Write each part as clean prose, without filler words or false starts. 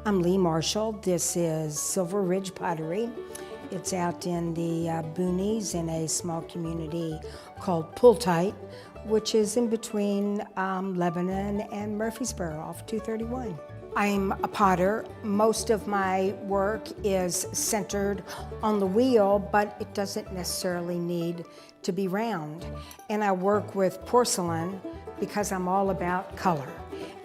I'm Lee Marshall. This is Silver Ridge Pottery. It's out in the boonies in a small community called Pottery, which is in between Lebanon and Murfreesboro off 231. I'm a potter. Most of my work is centered on the wheel, but it doesn't necessarily need to be round. And I work with porcelain because I'm all about color.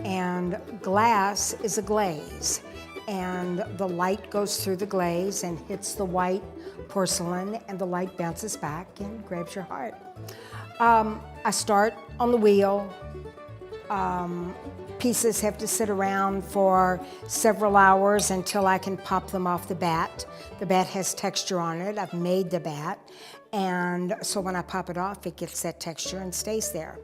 And glass is a glaze. And the light goes through the glaze and hits the white porcelain, and the light bounces back and grabs your heart. I start on the wheel. Pieces have to sit around for several hours until I can pop them off the bat. The bat has texture on it. I've made the bat, and so when I pop it off, it gets that texture and stays there.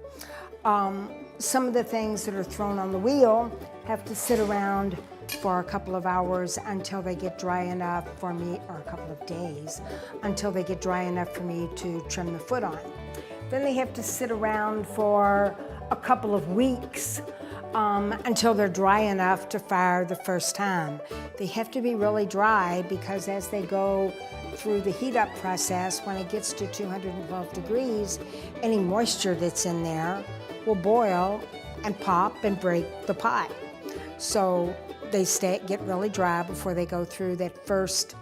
Some of the things that are thrown on the wheel have to sit around for a couple of hours until they get dry enough for me, or a couple of days, until they get dry enough for me to trim the foot on. Then they have to sit around for a couple of weeks until they're dry enough to fire the first time. They have to be really dry because as they go through the heat up process, when it gets to 212 degrees, any moisture that's in there will boil and pop and break the pot. So they get really dry before they go through that first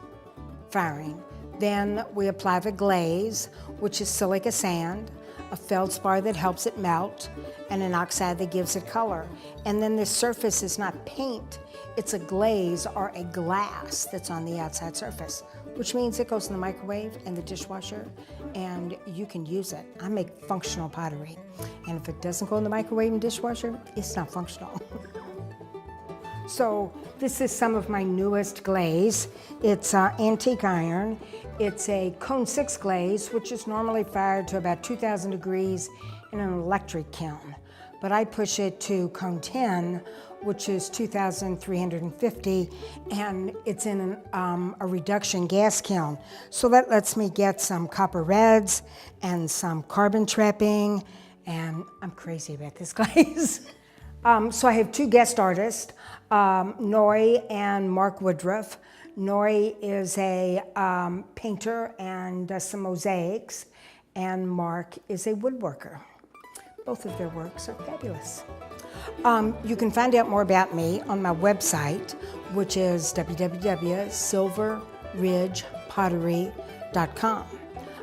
firing. Then we apply the glaze, which is silica sand, a feldspar that helps it melt, and an oxide that gives it color. And then the surface is not paint, it's a glaze or a glass that's on the outside surface, which means it goes in the microwave and the dishwasher, and you can use it. I make functional pottery, and if it doesn't go in the microwave and dishwasher, it's not functional. So this is some of my newest glaze. It's antique iron. It's a cone 6 glaze, which is normally fired to about 2,000 degrees in an electric kiln. But I push it to cone 10, which is 2,350, and it's in a reduction gas kiln. So that lets me get some copper reds and some carbon trapping, and I'm crazy about this glaze. So I have two guest artists, Noy and Mark Woodruff. Noy is a painter and does some mosaics, and Mark is a woodworker. Both of their works are fabulous. You can find out more about me on my website, which is www.silverridgepottery.com.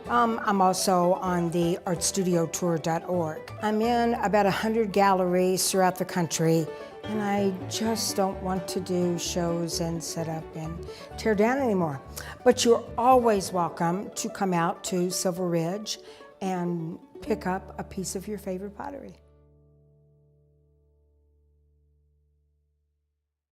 I'm also on the artstudiotour.org. I'm in about 100 galleries throughout the country, and I just don't want to do shows and set up and tear down anymore. But you're always welcome to come out to Silver Ridge and pick up a piece of your favorite pottery.